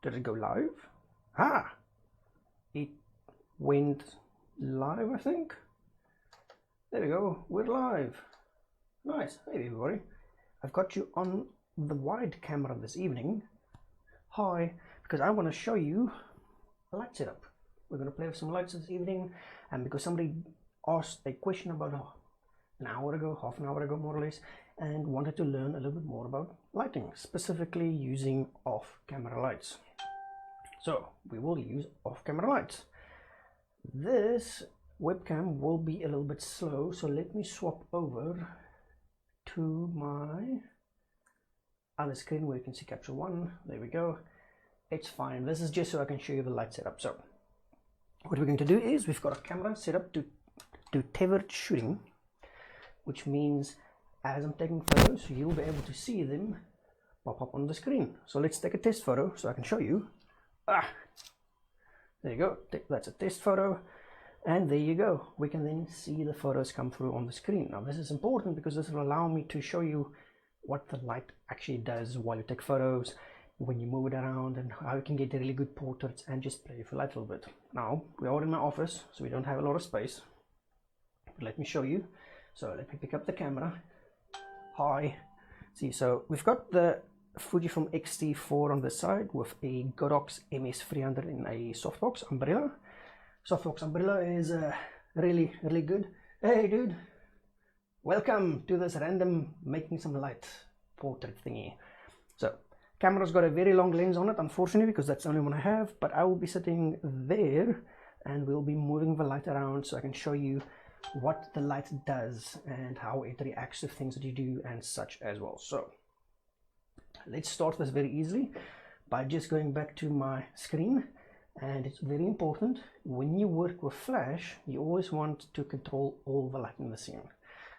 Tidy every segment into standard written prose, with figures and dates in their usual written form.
Did it go live? Ah, it went live, I think. There we go, we're live. Nice. Hey everybody, I've got you on the wide camera this evening. Hi, because I want to show you a light setup. We're going to play with some lights this evening, and because somebody asked a question about an hour ago, half an hour ago more or less, and wanted to learn a little bit more about lighting, specifically using off-camera lights. So we will use off-camera lights. This webcam will be a little bit slow, so let me swap over to my other screen where you can see capture one. There we go. It's fine. This is just so I can show you the light setup. So what we're going to do is we've got a camera set up to do tethered shooting, which means as I'm taking photos, you'll be able to see them pop up on the screen. So let's take a test photo so I can show you. There you go. That's a test photo, and there you go. We can then see the photos come through on the screen. Now this is important because this will allow me to show you what the light actually does while you take photos, when you move it around, and how you can get really good portraits and just play with the light a little bit. Now we are in my office, so we don't have a lot of space, but let me show you. So let me pick up the camera. Hi. See, so we've got the Fujifilm X-T4 on the side with a Godox MS300 in a softbox umbrella. Softbox umbrella is really good. Hey dude, welcome to this random making some light portrait thingy. So camera's got a very long lens on it, unfortunately, because that's the only one I have, but I will be sitting there and we'll be moving the light around so I can show you what the light does and how it reacts to things that you do and such as well. So let's start this very easily by just going back to my screen. And it's very important, when you work with flash, you always want to control all the light in the scene.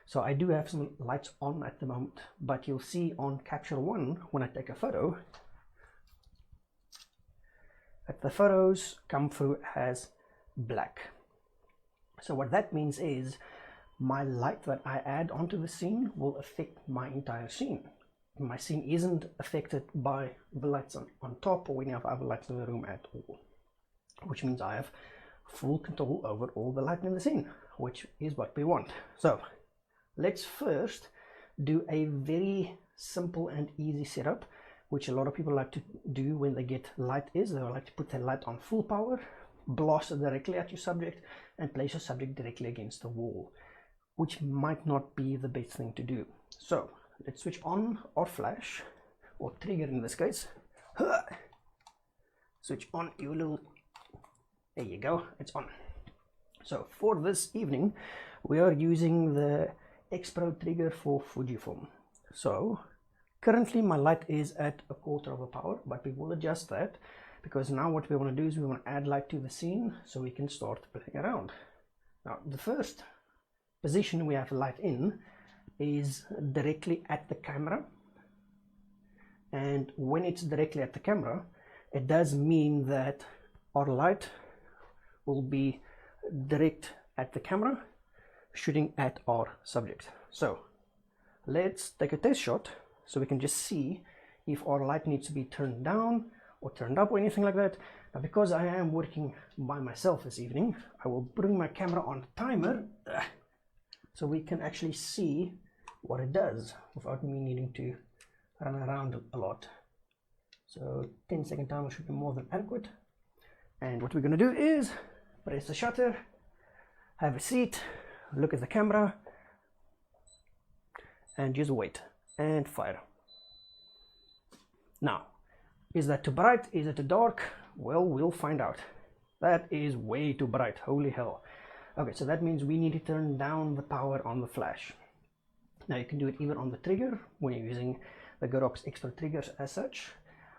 So I do have some lights on at the moment, but you'll see on capture one, when I take a photo, that the photos come through as black. So what that means is my light that I add onto the scene will affect my entire scene. My scene isn't affected by the lights on top or any of other lights in the room at all, which means I have full control over all the light in the scene, which is what we want. So let's first do a very simple and easy setup, which a lot of people like to do when they get light, is they like to put their light on full power, blast it directly at your subject, and place your subject directly against the wall, which might not be the best thing to do. So let's switch on our flash, or trigger in this case. Switch on your little, there you go, it's on. So for this evening we are using the X Pro trigger for Fujifilm. So currently my light is at 1/4 of a power, but we will adjust that because now what we want to do is we want to add light to the scene so we can start playing around. Now the first position we have light in is directly at the camera, and when it's directly at the camera, it does mean that our light will be direct at the camera, shooting at our subject. So let's take a test shot so we can just see if our light needs to be turned down or turned up or anything like that. Now because I am working by myself this evening, I will bring my camera on timer so we can actually see what it does without me needing to run around a lot. So 10-second timer should be more than adequate. And what we're going to do is press the shutter, have a seat, look at the camera, and just wait and fire. Now, is that too bright? Is it too dark? Well, we'll find out. That is way too bright, holy hell. Okay, so that means we need to turn down the power on the flash. Now you can do it either on the trigger when you're using the Godox X Pro triggers as such,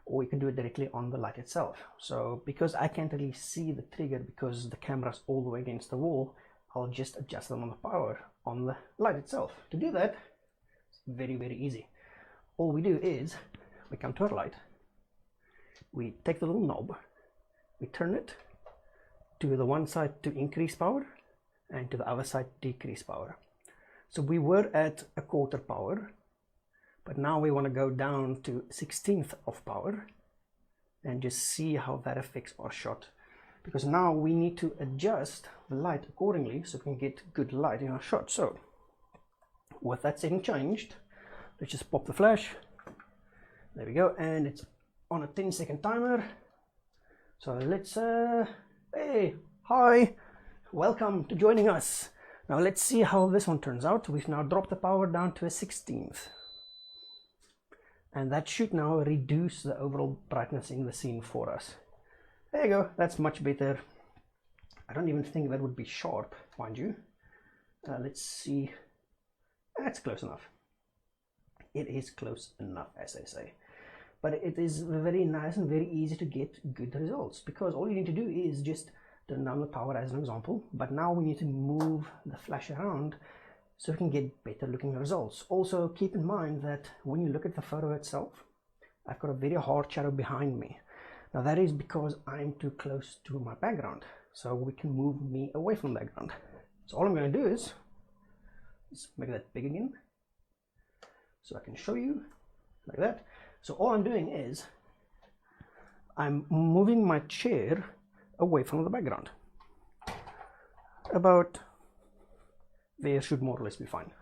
or you can do it directly on the light itself. So because I can't really see the trigger because the camera's all the way against the wall, I'll just adjust them on the power on the light itself. To do that, it's very easy. All we do is we come to our light, we take the little knob, we turn it to the one side to increase power and to the other side to decrease power. So we were at 1/4 power, but now we want to go down to 1/16 of power, and just see how that affects our shot, because now we need to adjust the light accordingly so we can get good light in our shot. So with that setting changed, let's just pop the flash. There we go, and it's on a 10-second timer. So let's hey, hi, welcome to joining us. Now let's see how this one turns out. We've now dropped the power down to a 16th, and that should now reduce the overall brightness in the scene for us. There you go, that's much better. I don't even think that would be sharp, mind you. Let's see. That's close enough. It is close enough, as they say. But it is very nice and very easy to get good results, because all you need to do is just turn down the power as an example, but now we need to move the flash around so we can get better looking results. Also keep in mind that when you look at the photo itself, I've got a very hard shadow behind me. Now that is because I'm too close to my background, so we can move me away from the background. So all I'm going to do is make that big again so I can show you like that. So all I'm doing is I'm moving my chair away from the background. About there should more or less be fine.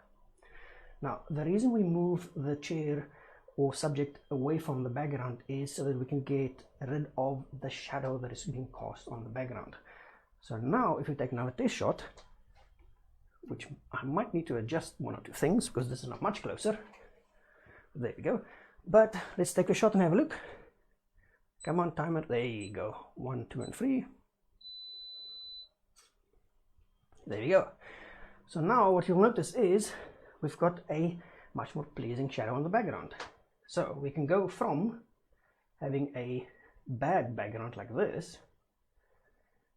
Now the reason we move the chair or subject away from the background is so that we can get rid of the shadow that is being cast on the background. So now if we take another test shot, which I might need to adjust one or two things because this is not much closer. There we go. But let's take a shot and have a look. Come on, timer. There you go. 1, 2, and 3. There you go. So now what you'll notice is we've got a much more pleasing shadow on the background. So we can go from having a bad background like this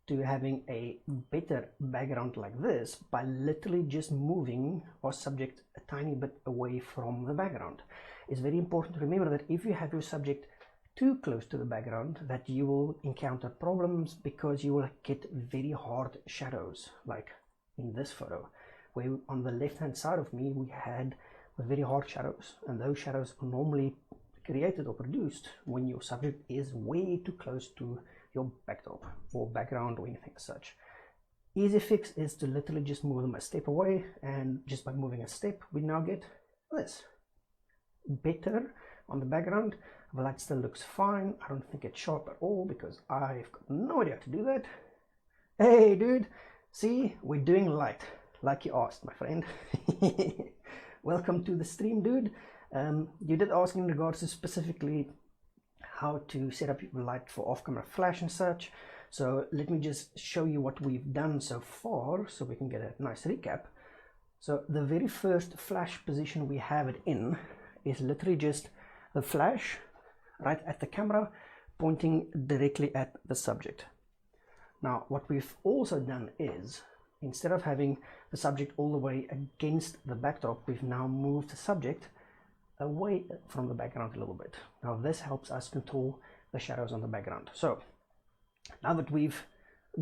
to having a better background like this by literally just moving our subject a tiny bit away from the background. It's very important to remember that if you have your subject too close to the background, that you will encounter problems because you will get very hard shadows, like in this photo where on the left hand side of me we had very hard shadows, and those shadows are normally created or produced when your subject is way too close to your backdrop or background or anything such. Easy fix is to literally just move them a step away, and just by moving a step we now get this better on the background. The light still looks fine. I don't think it's sharp at all because I've got no idea how to do that. Hey dude, see, we're doing light like you asked, my friend. Welcome to the stream, dude. You did ask in regards to specifically how to set up your light for off-camera flash and such. So let me just show you what we've done so far so we can get a nice recap. So the very first flash position we have it in is literally just the flash right at the camera pointing directly at the subject. Now what we've also done is, instead of having the subject all the way against the backdrop, we've now moved the subject away from the background a little bit. Now this helps us control the shadows on the background. So now that we've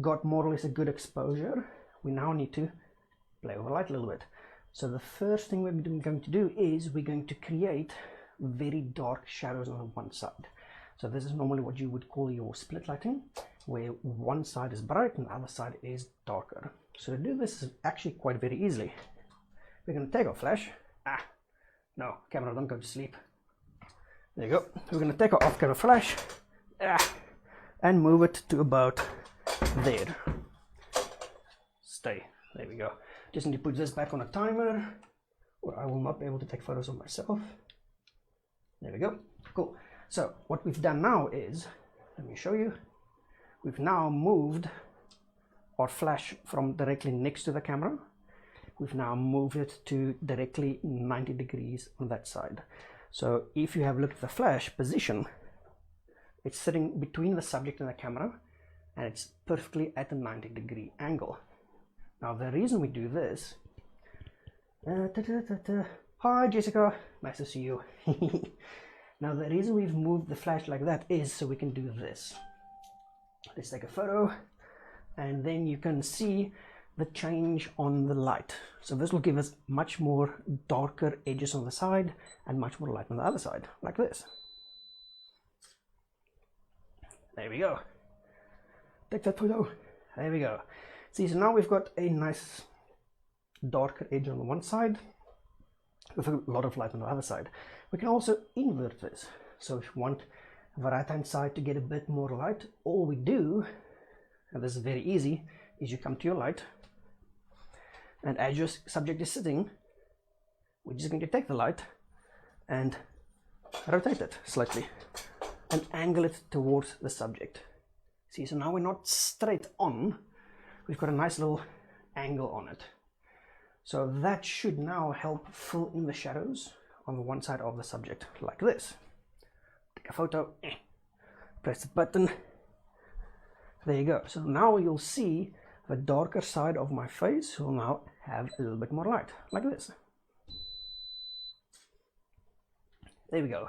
got more or less a good exposure, we now need to play with the light a little bit. So the first thing we're going to do is we're going to create very dark shadows on one side. So this is normally what you would call your split lighting, where one side is bright and the other side is darker. So to do this is actually quite very easily. We're going to take our flash. No, camera, don't go to sleep. There you go. We're going to take our off-camera flash and move it to about there. Stay. There we go. Just need to put this back on a timer, or I will not be able to take photos of myself. There we go. Cool. So what we've done now is, let me show you. We've now moved our flash from directly next to the camera. We've now moved it to directly 90 degrees on that side. So if you have looked at the flash position, it's sitting between the subject and the camera, and it's perfectly at a 90-degree angle. Now the reason we do this, hi Jessica, nice to see you. Now the reason we've moved the flash like that is so we can do this. Let's take a photo, and then you can see the change on the light. So this will give us much more darker edges on the side and much more light on the other side, like this. There we go. Take that photo. There we go. See, so now we've got a nice darker edge on the one side with a lot of light on the other side. We can also invert this. So if you want the right hand side to get a bit more light, all we do, and this is very easy, is you come to your light, and as your subject is sitting, we're just going to take the light and rotate it slightly and angle it towards the subject. See, so now we're not straight on, we've got a nice little angle on it. So that should now help fill in the shadows on the one side of the subject, like this. Take a photo, press the button, there you go. So now you'll see the darker side of my face will now have a little bit more light, like this. There we go.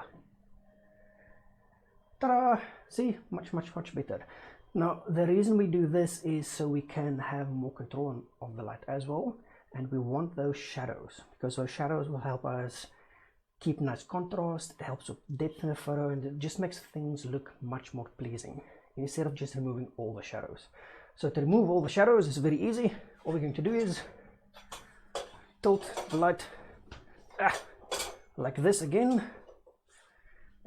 Ta-da! See, much better. Now the reason we do this is so we can have more control of the light as well, and we want those shadows, because those shadows will help us keep nice contrast. It helps with depth in the photo, and it just makes things look much more pleasing instead of just removing all the shadows. So to remove all the shadows is very easy. All we're going to do is tilt the light like this again.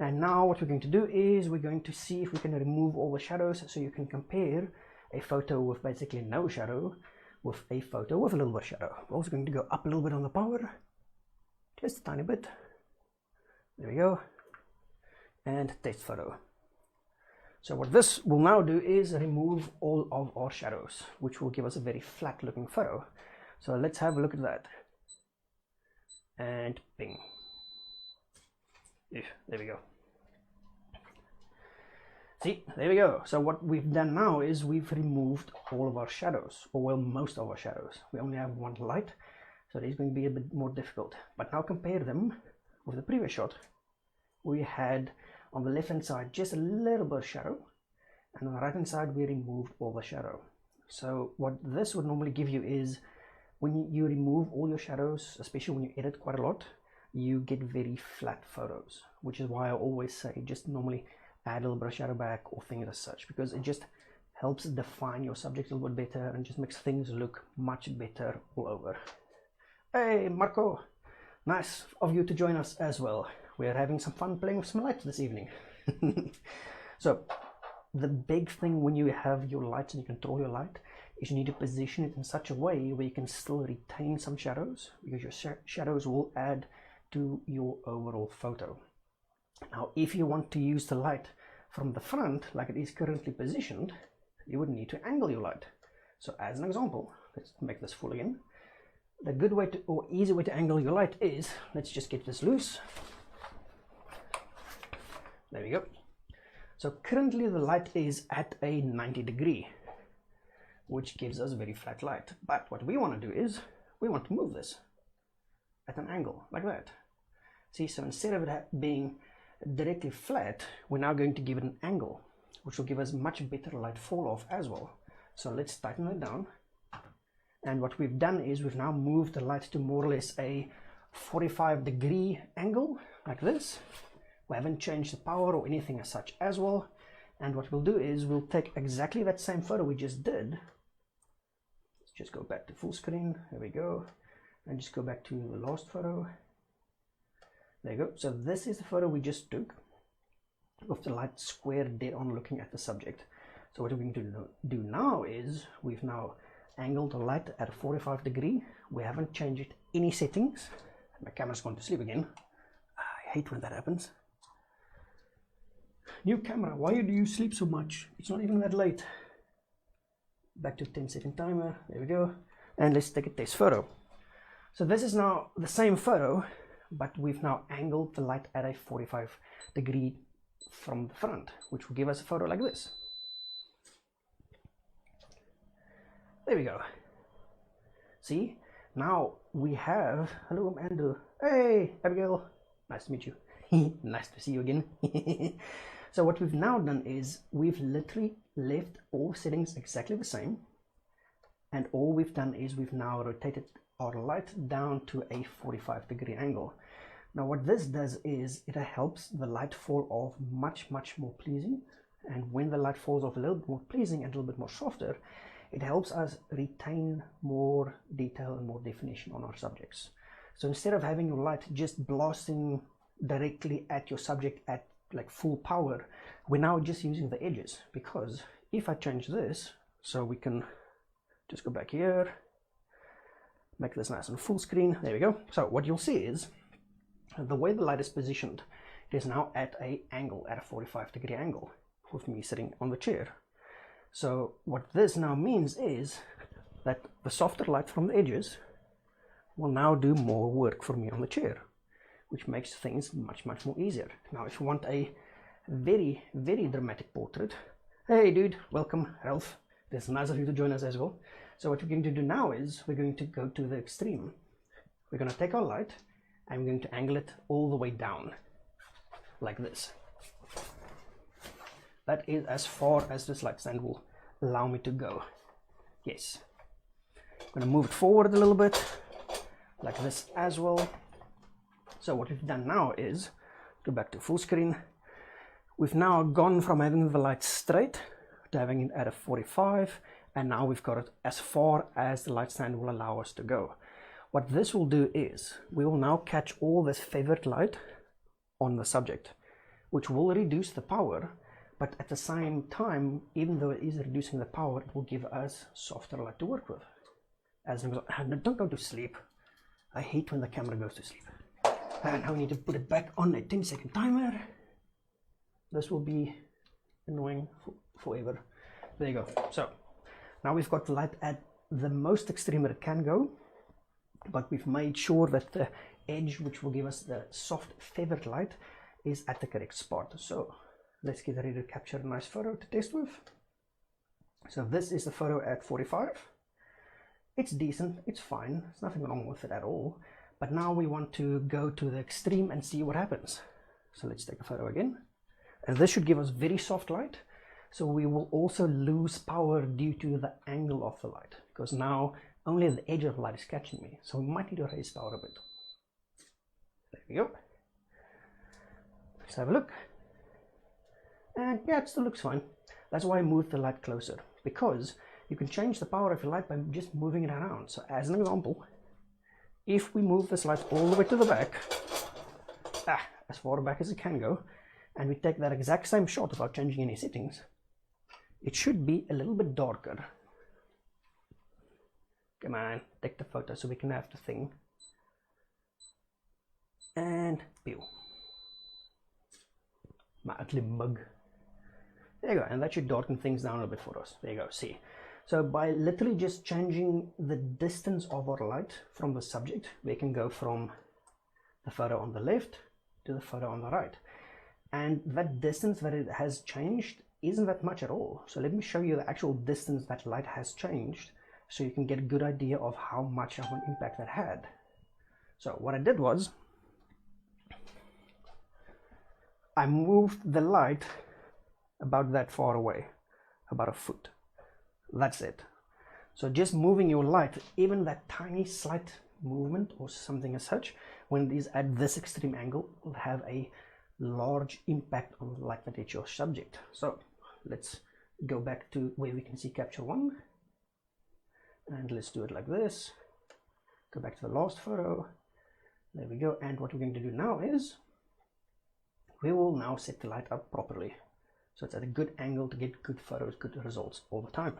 And now what we're going to do is we're going to see if we can remove all the shadows, so you can compare a photo with basically no shadow with a photo with a little bit of shadow. We're also going to go up a little bit on the power, just a tiny bit. There we go. And test photo. So what this will now do is remove all of our shadows, which will give us a very flat looking photo. So let's have a look at that. And bing. There we go. See, there we go. So what we've done now is we've removed all of our shadows, or well, most of our shadows. We only have one light, so it's going to be a bit more difficult. But now compare them with the previous shot. We had on the left hand side just a little bit of shadow, and on the right hand side we removed all the shadow. So what this would normally give you is when you remove all your shadows, especially when you edit quite a lot, you get very flat photos, which is why I always say just normally add a little bit of shadow back or things as such, because it just helps define your subject a little bit better and just makes things look much better all over. Hey Marco, nice of you to join us as well. We're having some fun playing with some lights this evening. So the big thing when you have your lights and you control your light is you need to position it in such a way where you can still retain some shadows, because your shadows will add to your overall photo. Now if you want to use the light from the front like it is currently positioned, you would need to angle your light. So as an example, let's make this full again. The good way to, or easy way to angle your light is, let's just get this loose. There we go. So currently the light is at a 90 degree, which gives us very flat light. But what we want to do is we want to move this at an angle like that. See, so instead of it being directly flat, we're now going to give it an angle, which will give us much better light fall off as well. So let's tighten it down. And what we've done is we've now moved the light to more or less a 45 degree angle like this. We haven't changed the power or anything as such as well. And what we'll do is we'll take exactly that same photo we just did. Let's just go back to full screen. There we go. And just go back to the last photo. There you go. So this is the photo we just took with the light square dead on looking at the subject. So what we're going to do now is we've now angled the light at a 45 degree. We haven't changed any settings. My camera's gone to sleep again. I hate when that happens. New camera, why do you sleep so much? It's not even that late. Back to 10-second timer. There we go. And let's take a test photo. So this is now the same photo, but we've now angled the light at a 45 degree from the front, which will give us a photo like this. There we go. See, now we have, hello, I'm Andrew. Hey, Abigail, nice to meet you. Nice to see you again. So what we've now done is we've literally left all settings exactly the same, and all we've done is we've now rotated our light down to a 45 degree angle. Now what this does is it helps the light fall off much more pleasing, And when the light falls off a little bit more pleasing and a little bit more softer, it helps us retain more detail and more definition on our subjects. So instead of having your light just blasting directly at your subject at like full power, we're now just using the edges. Because if I change this, so we can just go back here, make this nice and full screen, there we go. So what you'll see is the way the light is positioned, it is now at a angle, at a 45-degree angle with me sitting on the chair. So what this now means is that the softer light from the edges will now do more work for me on the chair, which makes things much more easier. Now if you want a very dramatic portrait, hey dude, welcome Ralph, it's nice of you to join us as well. So what we're going to do now is we're going to go to the extreme. We're going to take our light and we're going to angle it all the way down like this. That is as far as this light stand will allow me to go. Yes. I'm going to move it forward a little bit, like this as well. So what we've done now is, go back to full screen. We've now gone from having the light straight to having it at a 45, and now we've got it as far as the light stand will allow us to go. What this will do is, we will now catch all this feathered light on the subject, which will reduce the power. But at the same time, even though it is reducing the power, it will give us softer light to work with. As an example, don't go to sleep. I hate when the camera goes to sleep. And now we need to put it back on a 10-second timer. This will be annoying forever. There you go. So now we've got the light at the most extreme that it can go, but we've made sure that the edge, which will give us the soft feathered light, is at the correct spot. So let's get ready to capture a nice photo to test with. So this is the photo at 45. It's decent, it's fine, there's nothing wrong with it at all. But now we want to go to the extreme and see what happens. So let's take a photo again. And this should give us very soft light. So we will also lose power due to the angle of the light, because now only the edge of the light is catching me. So we might need to raise power a bit. There we go. Let's have a look. And yeah, it still looks fine. That's why I moved the light closer, because you can change the power of your light by just moving it around. So as an example, if we move this light all the way to the back, as far back as it can go, and we take that exact same shot without changing any settings, it should be a little bit darker. Come on, take the photo so we can have the thing. And pew. My ugly mug. There you go, and that should darken things down a bit for us. There you go, see. So by literally just changing the distance of our light from the subject, we can go from the photo on the left to the photo on the right. And that distance that it has changed isn't that much at all. So let me show you the actual distance that light has changed, so you can get a good idea of how much of an impact that had. So what I did was, I moved the light about that far away, about a foot. That's it. So just moving your light, even that tiny slight movement or something as such, when it is at this extreme angle, will have a large impact on the light that hits your subject. So let's go back to where we can see capture one, and let's do it like this. Go back to the last photo. There we go. And what we're going to do now is we will now set the light up properly, so it's at a good angle to get good photos, good results all the time.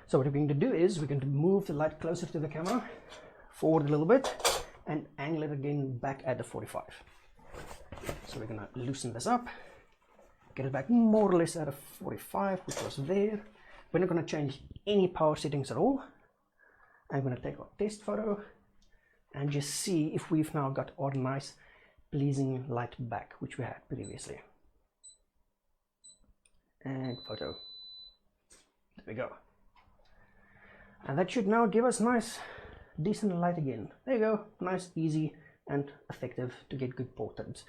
So what we're going to do is we're going to move the light closer to the camera, forward a little bit, and angle it again back at the 45. So we're going to loosen this up, get it back more or less at a 45, which was there. We're not going to change any power settings at all. I'm going to take our test photo and just see if we've now got our nice pleasing light back, which we had previously. And photo. There we go. And that should now give us nice, decent light again. There you go. Nice, easy, and effective to get good portraits.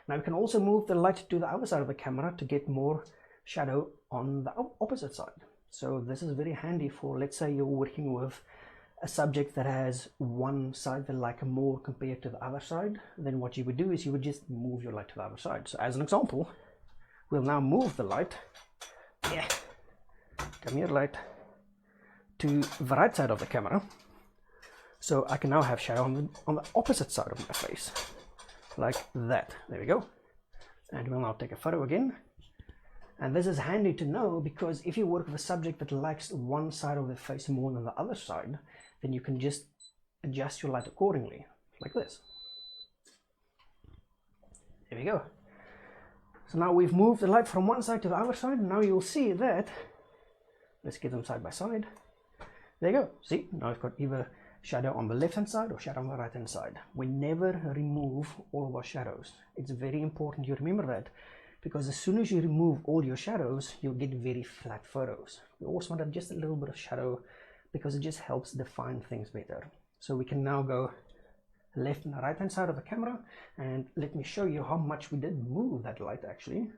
Now we can also move the light to the other side of the camera to get more shadow on the opposite side. So this is very handy for, let's say you're working with a subject that has one side that like more compared to the other side. Then what you would do is you would just move your light to the other side. So as an example, we'll now move the light Yeah. Come here, light, to the right side of the camera. So I can now have shadow on the opposite side of my face, like that. There we go. And we'll now take a photo again. And this is handy to know, because if you work with a subject that likes one side of their face more than the other side, then you can just adjust your light accordingly, like this. There we go. So now we've moved the light from one side to the other side. Now you'll see that, let's get them side by side. There you go. See, now I've got either shadow on the left hand side or shadow on the right hand side. We never remove all of our shadows. It's very important you remember that, because as soon as you remove all your shadows, you'll get very flat photos. We also want just a little bit of shadow, because it just helps define things better. So we can now go left and right hand side of the camera, and let me show you how much we did move that light actually.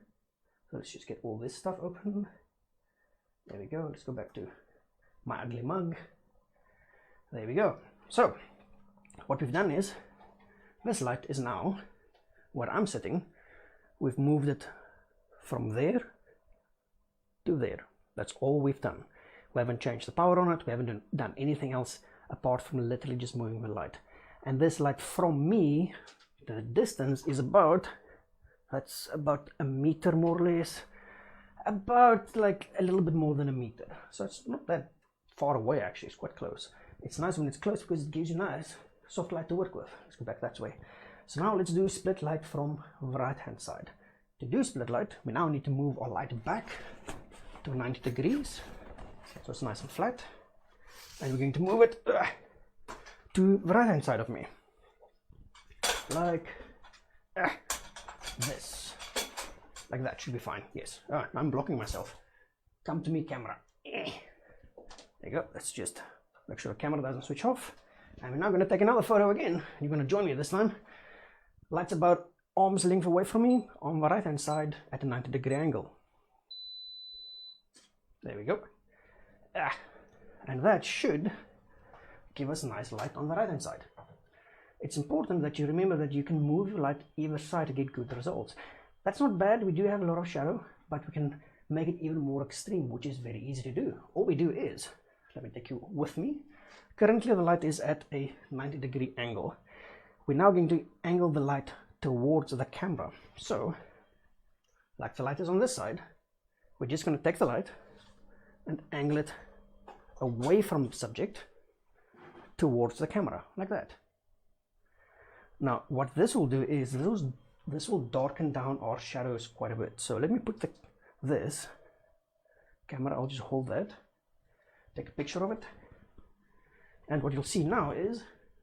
So let's just get all this stuff open. There we go. Let's go back to my ugly mug. There we go. So what we've done is, this light is now where I'm sitting. We've moved it from there to there. That's all we've done. We haven't changed the power on it. We haven't done anything else apart from literally just moving the light. And this light from me, the distance is about, that's about a meter more or less, about like a little bit more than a meter. So it's not that far away actually, it's quite close. It's nice when it's close because it gives you nice soft light to work with. Let's go back that way. So now let's do split light from the right hand side. To do split light, we now need to move our light back to 90 degrees. So it's nice and flat. And we're going to move it to the right hand side of me. Like this. Like that should be fine. Yes. I'm blocking myself. Come to me, camera. There you go. Let's just make sure the camera doesn't switch off. And we're now going to take another photo again. You're going to join me this time. Light's about arm's length away from me on the right hand side at a 90-degree angle. There we go. And that should give us a nice light on the right hand side. It's important that you remember that you can move your light either side to get good results. That's not bad. We do have a lot of shadow, but we can make it even more extreme, which is very easy to do. All we do is, let me take you with me. Currently the light is at a 90-degree angle. We're now going to angle the light towards the camera. So, like the light is on this side, we're just going to take the light and angle it away from the subject towards the camera, like that. Now, what this will do is this will darken down our shadows quite a bit. So let me put this camera, I'll just hold that, take a picture of it. And what you'll see now is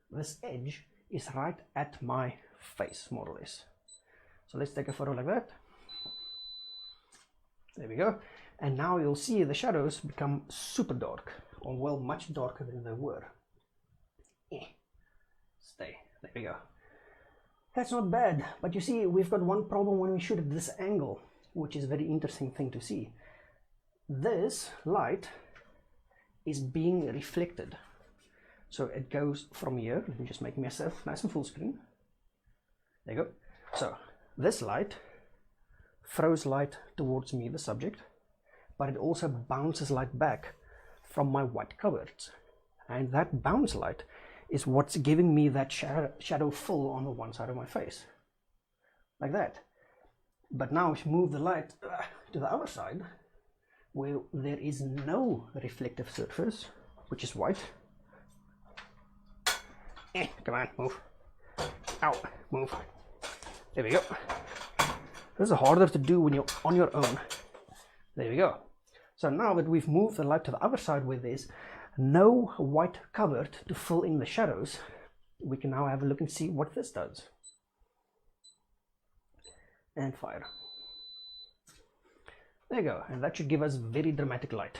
this edge is right at my face, more or less. So let's take a photo like that. There we go. And now you'll see the shadows become super dark, or well, much darker than they were. Stay. There we go. That's not bad, but you see, we've got one problem when we shoot at this angle, which is a very interesting thing to see. This light is being reflected. So it goes from here. Let me just make myself nice and full screen. There you go. So this light throws light towards me, the subject, but it also bounces light back from my white covers. And that bounce light is what's giving me that shadow full on the one side of my face. Like that. But now if you move the light to the other side, where there is no reflective surface, which is white. Come on, move. Ow, move. There we go. This is harder to do when you're on your own. There we go. So now that we've moved the light to the other side where there's no white covered to fill in the shadows, we can now have a look and see what this does. And fire. There you go. And that should give us very dramatic light.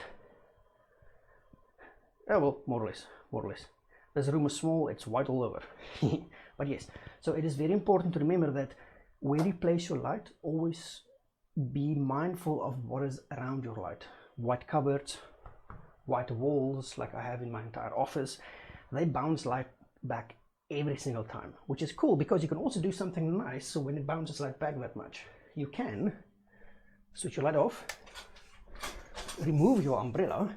Oh well, more or less, more or less. This room is small, it's white all over. But yes, so it is very important to remember that where you place your light, always be mindful of what is around your light. White cupboards, white walls, like I have in my entire office, they bounce light back every single time, which is cool because you can also do something nice. So when it bounces light back that much, you can switch your light off remove your umbrella,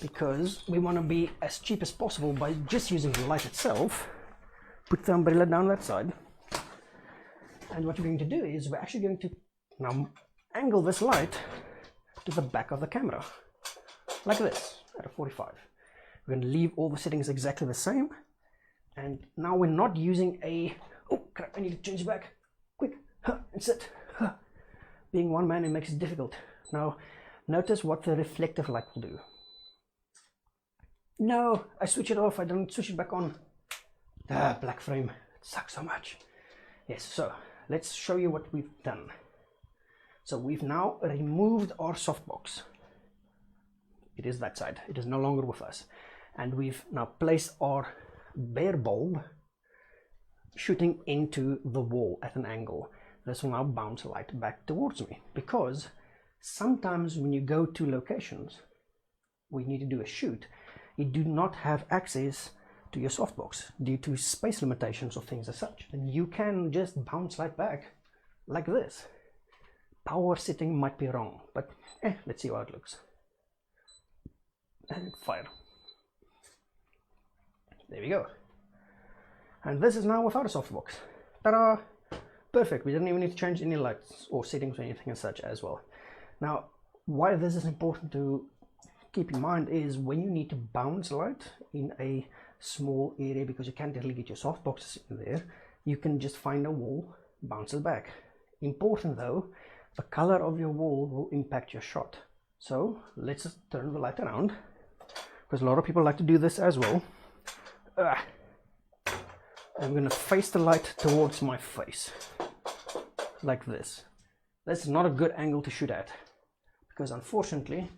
because we want to be as cheap as possible by just using the light itself. Put the umbrella down that side, and what we're going to do is we're actually going to now angle this light to the back of the camera like this at a 45. We're going to leave all the settings exactly the same, and now we're not using a oh crap, I need to change back quick and sit. Being one man, it makes it difficult. Now notice what the reflective light will do. No, I switch it off, I don't switch it back on. Black frame, it sucks so much. Yes, so let's show you what we've done. So we've now removed our softbox. It is that side, it is no longer with us. And we've now placed our bare bulb shooting into the wall at an angle. This will now bounce light back towards me, because sometimes when you go to locations we need to do a shoot, you do not have access to your softbox due to space limitations or things as such, and you can just bounce light back like this. Power setting might be wrong, but let's see how it looks. And fire. There we go. And this is now without a softbox. Ta-da! Perfect. We didn't even need to change any lights or settings or anything as such as well. Now, why this is important to keep in mind is when you need to bounce light in a small area, because you can't really get your softboxes in there, you can just find a wall, bounce it back. Important though, the color of your wall will impact your shot. So let's just turn the light around, because a lot of people like to do this as well. I'm going to face the light towards my face like this. That's not a good angle to shoot at, because unfortunately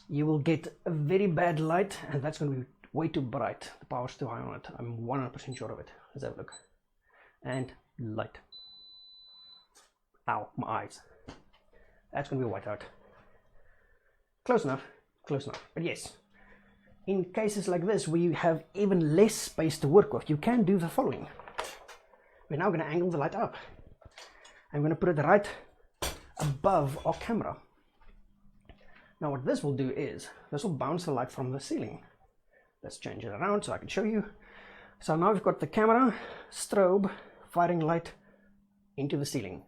you will get a very bad light, and that's going to be way too bright. The power's too high on it. I'm 100% sure of it. Let's have a look. And light. Ow, my eyes. That's going to be a whiteout. Close enough. Close enough. But yes, in cases like this where you have even less space to work with, you can do the following. We're now going to angle the light up. I'm going to put it right above our camera. Now what this will do is, this will bounce the light from the ceiling. Let's change it around so I can show you. So now we've got the camera, strobe, firing light into the ceiling.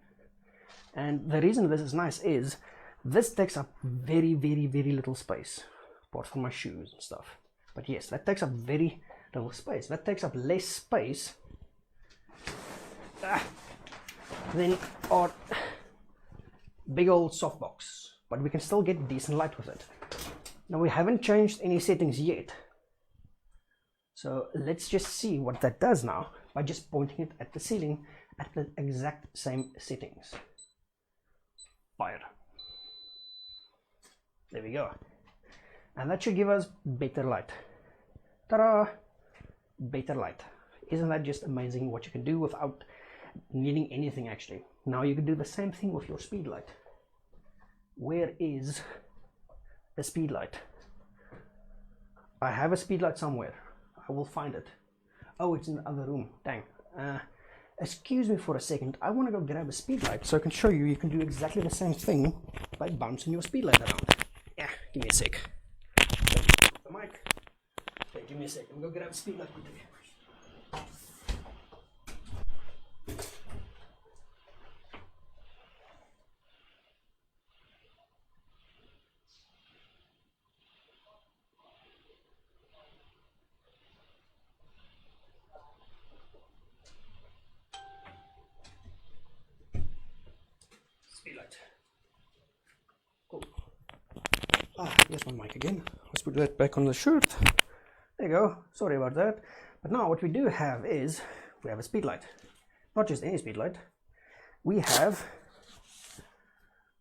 And the reason this is nice is, this takes up very, very, very little space, apart from my shoes and stuff. But yes, that takes up very little space. That takes up less space than our big old softbox, but we can still get decent light with it. Now we haven't changed any settings yet, so let's just see what that does now by just pointing it at the ceiling at the exact same settings. Fire. There we go. And that should give us better light. Ta-da! Better light. Isn't that just amazing what you can do without needing anything actually? Now you can do the same thing with your speed light. Where is the speed light? I have a speed light somewhere. I will find it. Oh, it's in the other room. Dang. Excuse me for a second. I want to go grab a speed light so I can show you. You can do exactly the same thing by bouncing your speed light around. Yeah, give me a sec. The mic. Okay, give me a sec. I'm going to grab a speed light quickly. Speed light. Cool. Here's my mic again. Let's put that back on the shirt. There you go. Sorry about that. But now what we do have is, we have a speed light. Not just any speed light. We have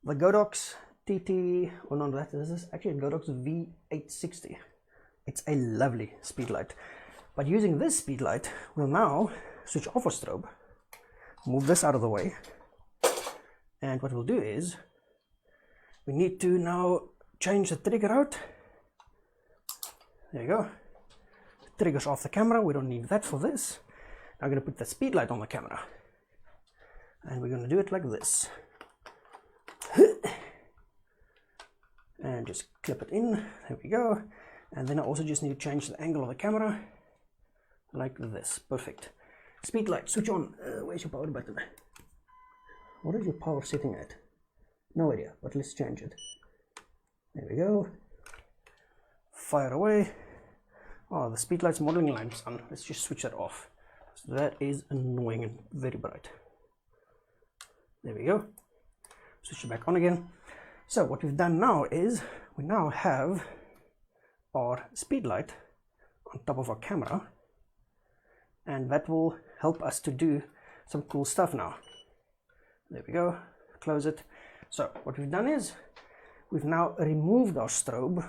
the Godox TT, or not that, this is actually a Godox V860. It's a lovely speed light. But using this speed light, we'll now switch off our strobe, move this out of the way, and what we'll do is, we need to now change the trigger out. There you go. The trigger's off the camera, we don't need that for this. Now I'm going to put the speed light on the camera. And we're going to do it like this. and just clip it in. There we go. And then I also just need to change the angle of the camera like this. Perfect. Speed light, switch on. Where's your power button? What is your power setting at? No idea, but let's change it. There we go. Fire away. Oh, the speed light's modeling line's on. Let's just switch that off. So that is annoying and very bright. There we go. Switch it back on again. So what we've done now is we now have our speed light on top of our camera, and that will help us to do some cool stuff now. There we go. Close it. So what we've done is we've now removed our strobe.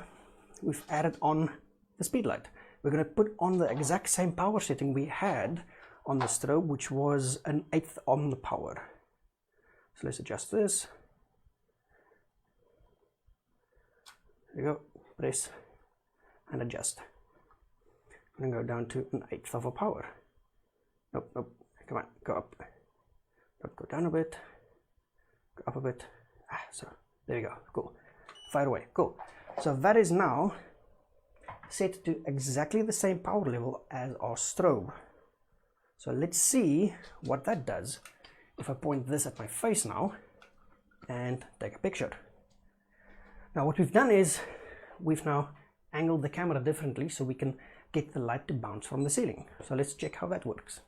We've added on the speed light. We're going to put on the exact same power setting we had on the strobe, which was an 1/8 on the power. So let's adjust this. There you go. Press and adjust. I'm going to go down to an 1/8 of a power. Nope, nope. Come on, go up. Nope, go down a bit. Go up a bit. So there you go. Cool. Fire away. Cool. So that is now set to exactly the same power level as our strobe. So let's see what that does if I point this at my face now and take a picture. Now what we've done is we've now angled the camera differently so we can get the light to bounce from the ceiling. So let's check how that works.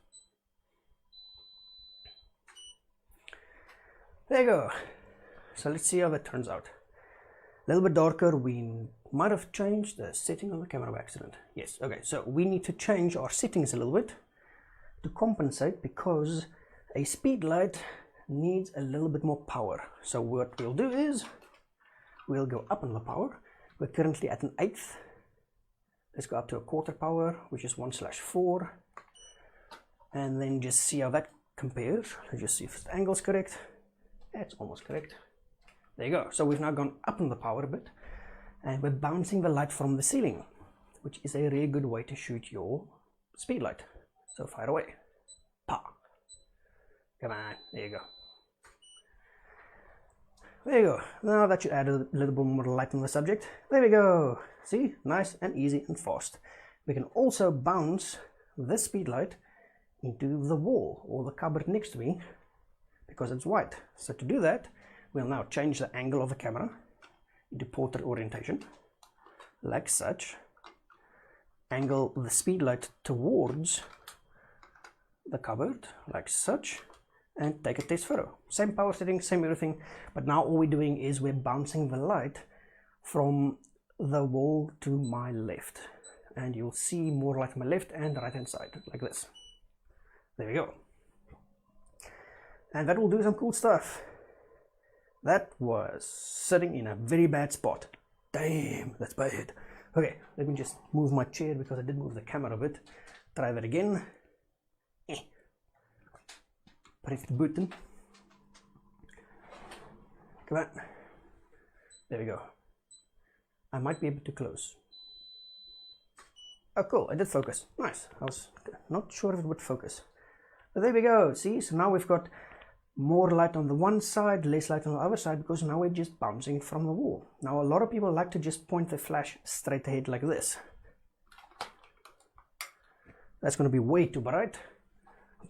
There you go. So let's see how that turns out. A little bit darker. We might have changed the setting on the camera by accident. Yes, okay, so we need to change our settings a little bit to compensate, because a speed light needs a little bit more power. So what we'll do is we'll go up on the power. We're currently at an 1/8. Let's go up to a 1/4 power, which is 1/4, and then just see how that compares. Let's just see if the angle's correct. It's almost correct. There you go. So we've now gone up in the power a bit, and we're bouncing the light from the ceiling, which is a really good way to shoot your speed light. So fire away. Pa. Come on. There you go. There you go. Now that should add a little bit more light on the subject. There we go. See? Nice and easy and fast. We can also bounce this speed light into the wall or the cupboard next to me because it's white. So to do that, we'll now change the angle of the camera into portrait orientation, like such. Angle the speed light towards the cupboard, like such, and take a test photo. Same power setting, same everything, but now all we're doing is we're bouncing the light from the wall to my left, and you'll see more light on my left and right hand side, like this. There we go. And that will do some cool stuff. That was sitting in a very bad spot. Damn, that's bad. Okay, let me just move my chair because I did move the camera a bit. Try that again. Press the button. Come on. There we go. I might be able to close. Oh cool, I did focus. Nice. I was not sure if it would focus. But there we go. See, so now we've got more light on the one side, less light on the other side, because now we're just bouncing from the wall. Now a lot of people like to just point the flash straight ahead like this. That's going to be way too bright,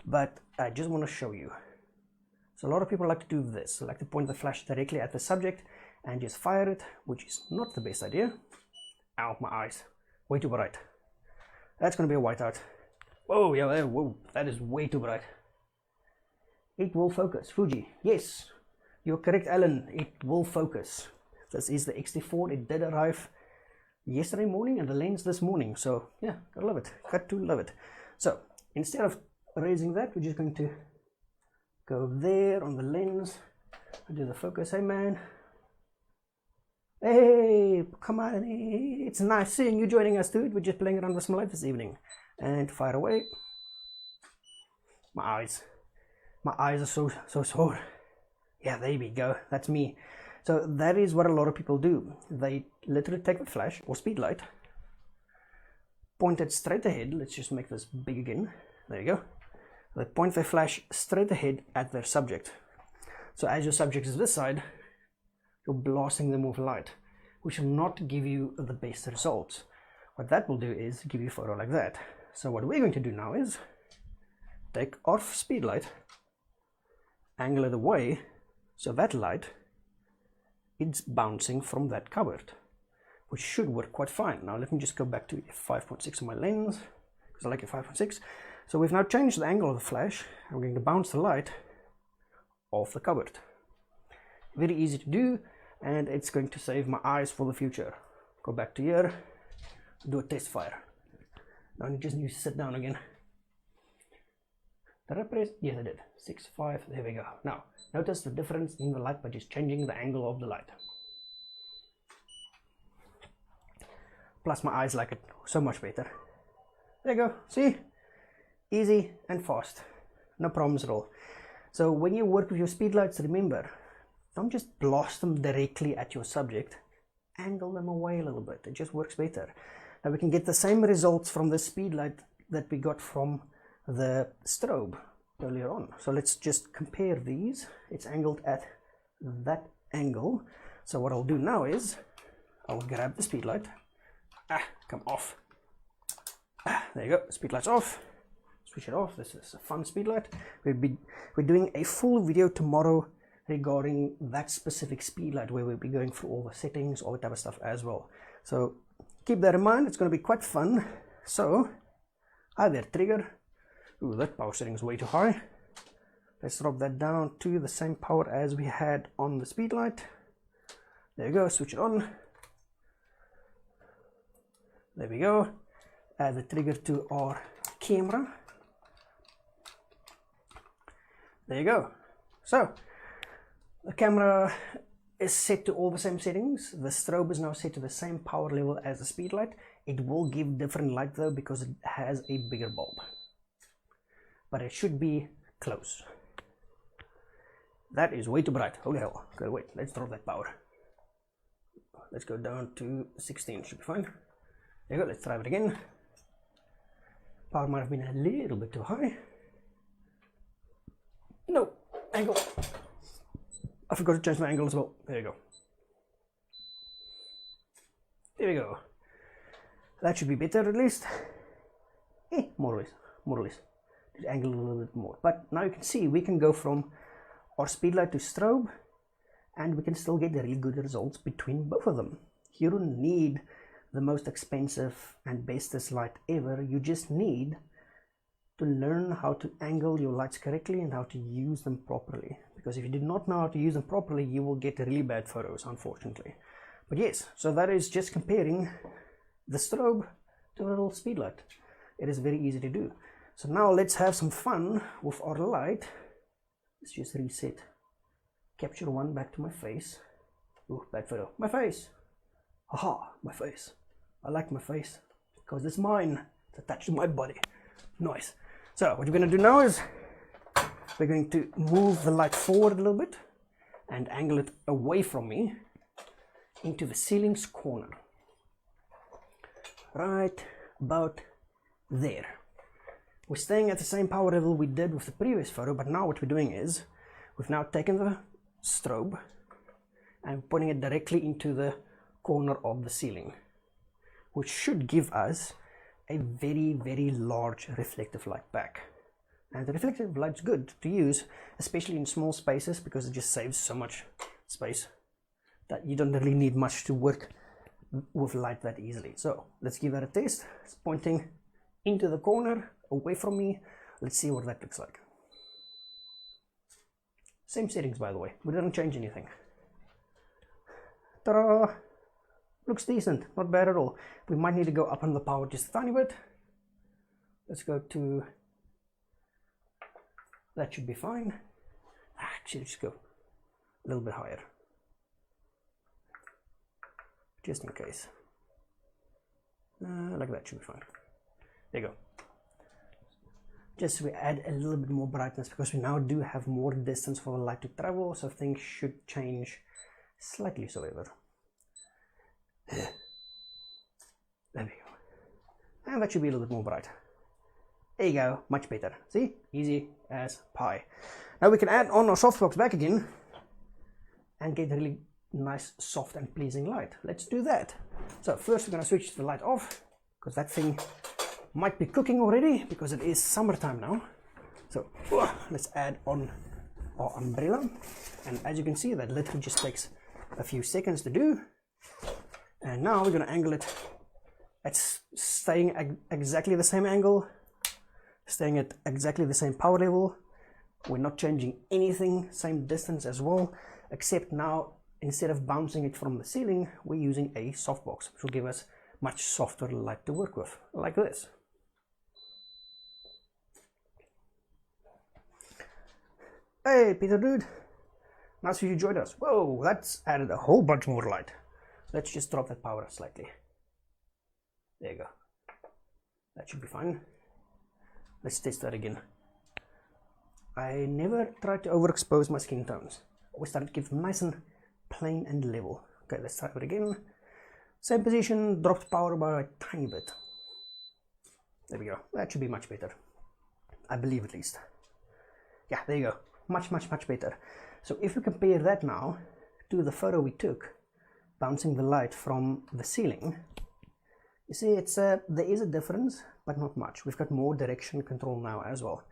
but I just want to show you. So a lot of people like to do this. They like to point the flash directly at the subject and just fire it, which is not the best idea. Ow, my eyes. Way too bright. That's going to be a whiteout. Whoa, yeah, whoa, that is way too bright. It will focus. Fuji, yes, you're correct, Alan. It will focus. This is the X-T4. It did arrive yesterday morning and the lens this morning. So yeah, gotta love it. Got to love it. So instead of raising that, we're just going to go there on the lens and do the focus. Hey man, hey, come on, it's nice seeing you joining us, dude. We're just playing around with some light this evening. And fire away. My eyes are so sore. Yeah, there we go. That's me. So that is what a lot of people do. They literally take the flash or speed light, point it straight ahead. Let's just make this big again. There you go. They point their flash straight ahead at their subject. So as your subject is this side, you're blasting them with light. which will not give you the best results. What that will do is give you a photo like that. So what we're going to do now is take our speed light, angle it away so that light is bouncing from that cupboard, which should work quite fine. Now let me just go back to 5.6 on my lens, because I like a 5.6. So we've now changed the angle of the flash. I'm going to bounce the light off the cupboard. Very easy to do, and it's going to save my eyes for the future. Go back to here, do a test fire. Now you just need to sit down again. Did I press? Yes, I did. 6, 5, there we go. Now, notice the difference in the light by just changing the angle of the light. Plus my eyes like it so much better. There you go, see? Easy and fast. No problems at all. So when you work with your speed lights, remember, don't just blast them directly at your subject. Angle them away a little bit. It just works better. Now we can get the same results from the speed light that we got from the strobe earlier on. So let's just compare these. It's angled at that angle. So what I'll do now is I'll grab the speed light. Come off. There you go. Speed light's off. Switch it off. This is a fun speed light. We're doing a full video tomorrow regarding that specific speed light, where we'll be going through all the settings, all that type of stuff as well. So keep that in mind. It's going to be quite fun. So hi there, trigger. Ooh, that power setting is way too high. Let's drop that down to the same power as we had on the speed light. There you go. Switch it on. There we go. Add the trigger to our camera. There you go. So the camera is set to all the same settings. The strobe is now set to the same power level as the speed light. It will give different light though, because it has a bigger bulb, but it should be close. That is way too bright. Holy hell. Okay, wait, let's drop that power. Let's go down to 16, should be fine. There you go, let's try it again. Power might have been a little bit too high. No, angle. I forgot to change my angle as well. There you go. There we go. That should be better at least. More or less. Just angle a little bit more. But now you can see we can go from our speed light to strobe, and we can still get really good results between both of them. You don't need the most expensive and bestest light ever. You just need to learn how to angle your lights correctly and how to use them properly, because if you do not know how to use them properly, you will get really bad photos, unfortunately. But yes, so that is just comparing the strobe to a little speed light. It is very easy to do. So now let's have some fun with our light. Let's just reset capture one back to my face. Ooh, bad photo. My face. Haha, my face. I like my face because it's mine. It's attached to my body. Nice. So what we're going to do now is we're going to move the light forward a little bit and angle it away from me into the ceiling's corner. Right about there. We're staying at the same power level we did with the previous photo, but now what we're doing is we've now taken the strobe and putting it directly into the corner of the ceiling, which should give us a very, very large reflective light back. And the reflective light's good to use, especially in small spaces, because it just saves so much space that you don't really need much to work with light that easily. So let's give that a test. It's pointing into the corner away from me. Let's see what that looks like. Same settings, by the way. We didn't change anything. Ta-da! Looks decent, not bad at all. We might need to go up on the power just a tiny bit. Let's go to, that should be fine. Actually, just go a little bit higher, just in case. Like that should be fine. There you go. Just so we add a little bit more brightness, because we now do have more distance for the light to travel, so things should change slightly, however. There we go. And that should be a little bit more bright. There you go, much better. See? Easy as pie. Now we can add on our softbox back again and get really nice, soft and pleasing light. Let's do that. So first we're going to switch the light off, because that thing might be cooking already, because it is summertime now. So let's add on our umbrella, and as you can see, that literally just takes a few seconds to do. And now we're going to angle it. It's staying exactly the same angle, staying at exactly the same power level. We're not changing anything, same distance as well, except now instead of bouncing it from the ceiling, we're using a softbox, which will give us much softer light to work with, like this. Hey Peter dude, nice you joined us. Whoa, that's added a whole bunch more light. Let's just drop that power slightly. There you go. That should be fine. Let's test that again. I never try to overexpose my skin tones. Always try to keep them nice and plain and level. Okay, let's try it again. Same position, dropped power by a tiny bit. There we go. That should be much better. I believe at least. Yeah, there you go. Much better. So if we compare that now to the photo we took, bouncing the light from the ceiling, you see there is a difference, but not much. We've got more direction control now as well.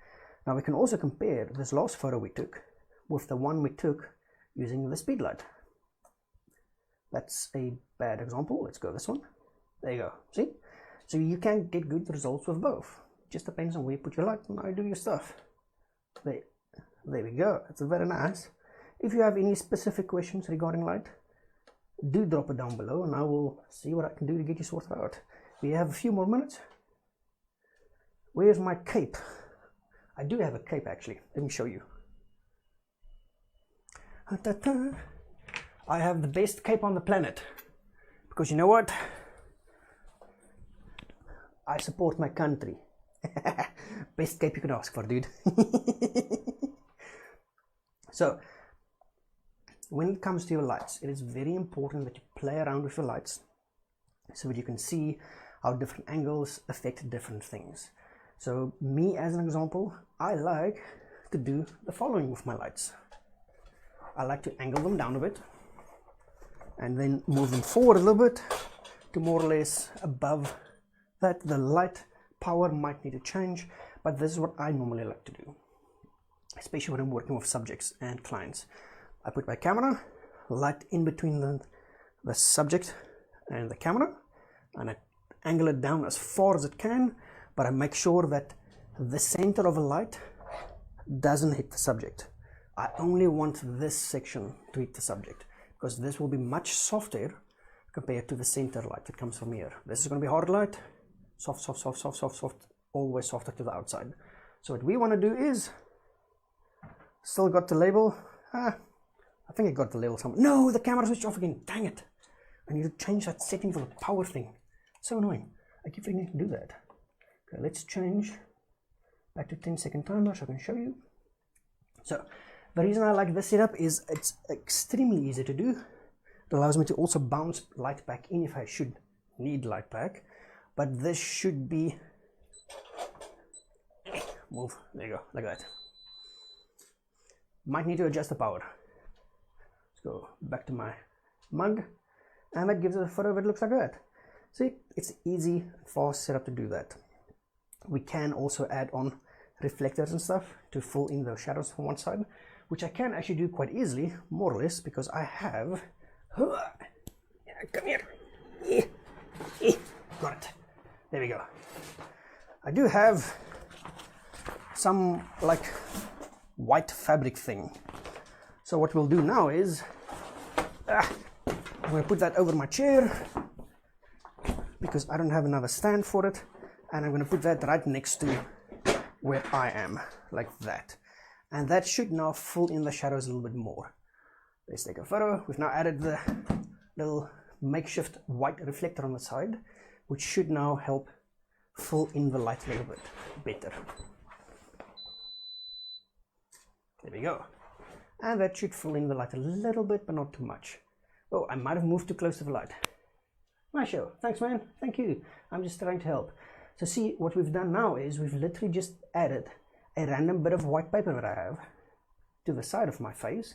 Now we can also compare this last photo we took with the one we took using the speed light. That's a bad example. Let's go this one. There you go. See? So you can get good results with both. Just depends on where you put your light and how you do your stuff. There we go. That's very nice. If you have any specific questions regarding light, do drop it down below and I will see what I can do to get you sorted out. We have a few more minutes. Where's my cape? I do have a cape actually. Let me show you. I have the best cape on the planet. Because you know what? I support my country. Best cape you can ask for, dude. So, when it comes to your lights, it is very important that you play around with your lights so that you can see how different angles affect different things. So, me as an example, I like to do the following with my lights. I like to angle them down a bit and then move them forward a little bit to more or less above that. The light power might need to change, but this is what I normally like to do, especially when I'm working with subjects and clients. I put my camera, light in between the subject and the camera, and I angle it down as far as it can, but I make sure that the center of a light doesn't hit the subject. I only want this section to hit the subject, because this will be much softer compared to the center light that comes from here. This is going to be hard light, soft, always softer to the outside. So what we want to do is, still got the label. I think I got the label somewhere. No, the camera switched off again. Dang it. I need to change that setting for the power thing. So annoying. I keep forgetting to do that. Okay, let's change back to 10-second timer so I can show you. So the reason I like this setup is it's extremely easy to do. It allows me to also bounce light back in if I should need light back. But this should be... Move. There you go. Like that. Might need to adjust the power. Let's go back to my mug. And that gives us a photo that looks like that. See, it's easy, fast setup to do that. We can also add on reflectors and stuff to fill in those shadows from one side, which I can actually do quite easily, more or less, because I have... Come here. Got it. There we go. I do have some like white fabric thing. So what we'll do now is I'm going to put that over my chair because I don't have another stand for it, and I'm going to put that right next to where I am, like that. And that should now fill in the shadows a little bit more. Let's take a photo. We've now added the little makeshift white reflector on the side, which should now help fill in the light a little bit better. There we go. And that should fill in the light a little bit, but not too much. Oh, I might have moved too close to the light. Nice show. Thanks, man. Thank you. I'm just trying to help. So see, what we've done now is we've literally just added a random bit of white paper that I have to the side of my face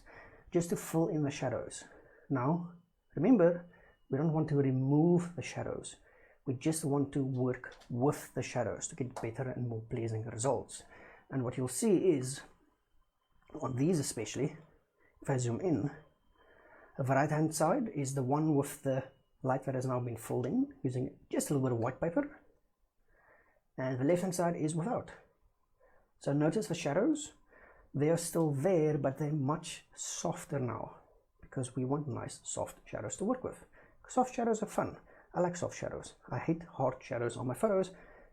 just to fill in the shadows. Now, remember, we don't want to remove the shadows. We just want to work with the shadows to get better and more pleasing results. And what you'll see is, on these especially, if I zoom in, the right hand side is the one with the light that has now been filled in using just a little bit of white paper, and the left hand side is without. So notice the shadows, they are still there, but they're much softer now, because we want nice soft shadows to work with. Soft shadows are fun. I like soft shadows. I hate hard shadows on my photos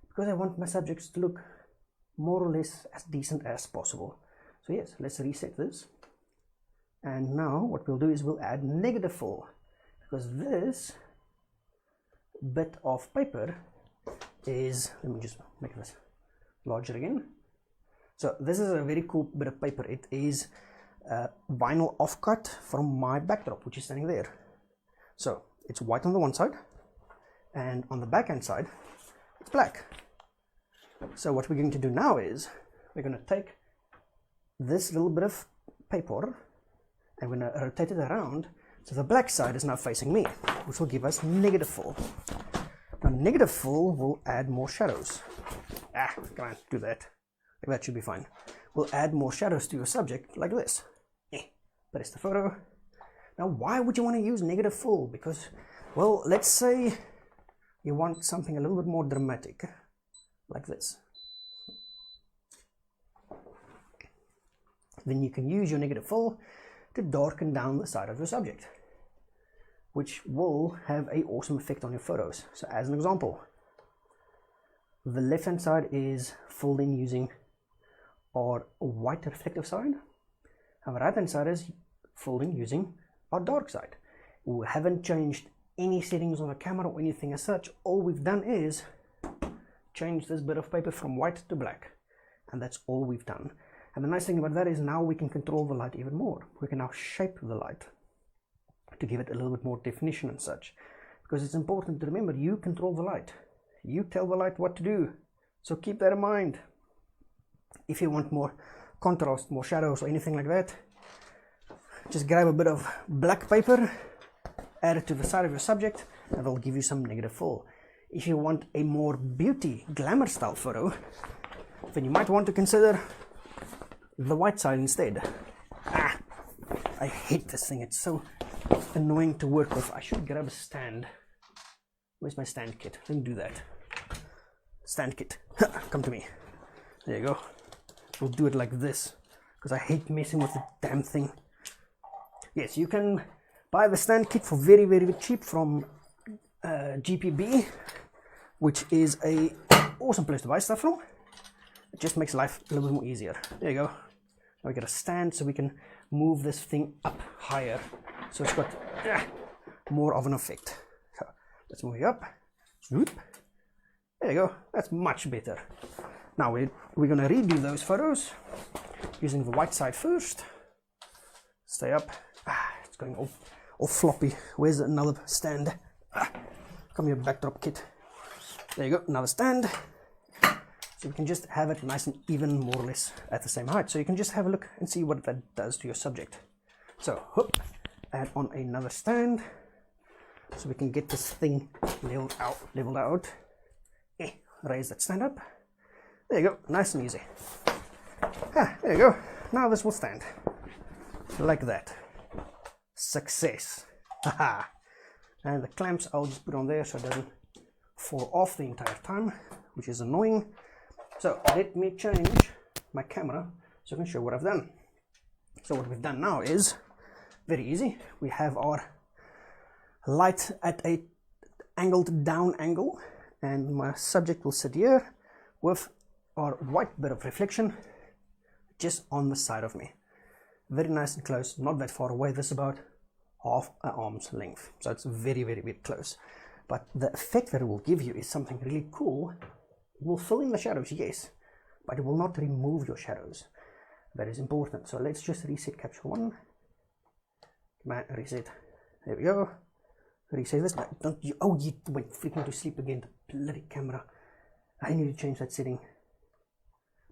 because I want my subjects to look more or less as decent as possible. So yes, let's reset this. And now what we'll do is we'll add negative fill, because this bit of paper is, let me just make this larger again. So this is a very cool bit of paper. It is a vinyl offcut from my backdrop, which is standing there. So it's white on the one side, and on the back hand side it's black. So what we're going to do now is we're going to take this little bit of paper and we're going to rotate it around so the black side is now facing me, which will give us negative fill. Now negative fill will add more shadows. Come on, do that. That should be fine. We'll add more shadows to your subject like this. Press the photo. Now why would you want to use negative fill? Because, well, let's say you want something a little bit more dramatic, like this. Then you can use your negative fill to darken down the side of your subject, which will have an awesome effect on your photos. So as an example, the left hand side is filled in using our white reflective side, and the right hand side is filled in using our dark side. We haven't changed any settings on the camera or anything as such. All we've done is change this bit of paper from white to black, and that's all we've done. And the nice thing about that is now we can control the light even more. We can now shape the light to give it a little bit more definition and such, because it's important to remember you control the light. You tell the light what to do, so keep that in mind. If you want more contrast, more shadows or anything like that, just grab a bit of black paper, add it to the side of your subject, and it'll give you some negative fill. If you want a more beauty, glamour style photo, then you might want to consider the white side instead. I hate this thing. It's so annoying to work with. I should grab a stand. Where's my stand kit? Let me do that. Stand kit. Come to me. There you go. We'll do it like this, because I hate messing with the damn thing. Yes, you can buy the stand kit for very, very cheap from GPB, which is a awesome place to buy stuff from. It just makes life a little bit more easier. There you go. Now we get a stand so we can move this thing up higher, so it's got more of an effect. So let's move it up. Swoop. There you go. That's much better. Now we're going to redo those photos using the white side first. Stay up. It's going all floppy. Where's another stand? Come here, backdrop kit. There you go, another stand. So we can just have it nice and even, more or less at the same height. So you can just have a look and see what that does to your subject. So, whoop, add on another stand so we can get this thing leveled out. Raise that stand up. There you go, nice and easy. There you go. Now this will stand like that. Success. Haha. And the clamps I'll just put on there so it doesn't fall off the entire time, which is annoying. So let me change my camera so I can show what I've done. So what we've done now is very easy. We have our light at a angled down angle, and my subject will sit here with our white bit of reflection just on the side of me. Very nice and close, not that far away. This is about half an arm's length, so it's very, very, very close. But the effect that it will give you is something really cool. It will fill in the shadows, yes, but it will not remove your shadows. That is important. So let's just reset capture one. Come on, reset. There we go. Reset this. Don't you? Oh, you went freaking to sleep again. The bloody camera. I need to change that setting.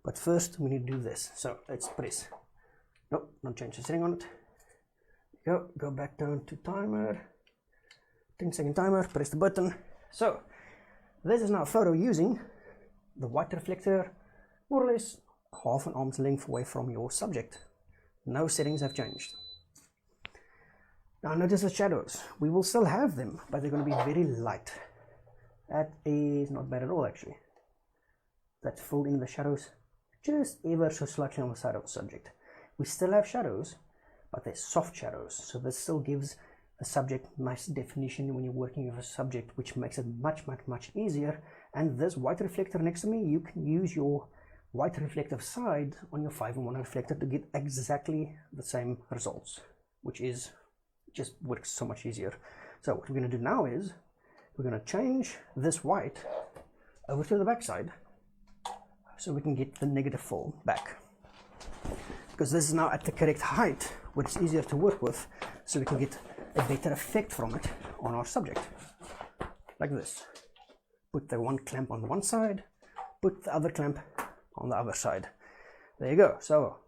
But first, we need to do this. So let's press. Nope, don't change the setting on it. Go back down to timer, 10-second timer, press the button. So this is now a photo using the white reflector, more or less half an arm's length away from your subject. No settings have changed. Now notice the shadows. We will still have them, but they're going to be very light. That is not bad at all, actually. Let's fill in the shadows just ever so slightly on the side of the subject. We still have shadows, but they're soft shadows, so this still gives the subject nice definition when you're working with a subject, which makes it much easier. And this white reflector next to me, you can use your white reflective side on your 5-in-1 reflector to get exactly the same results, which is just works so much easier. So what we're going to do now is we're going to change this white over to the back side so we can get the negative fill back, because this is now at the correct height where it's easier to work with, so we can get a better effect from it on our subject, like this. Put the one clamp on one side, put the other clamp on the other side. There you go. So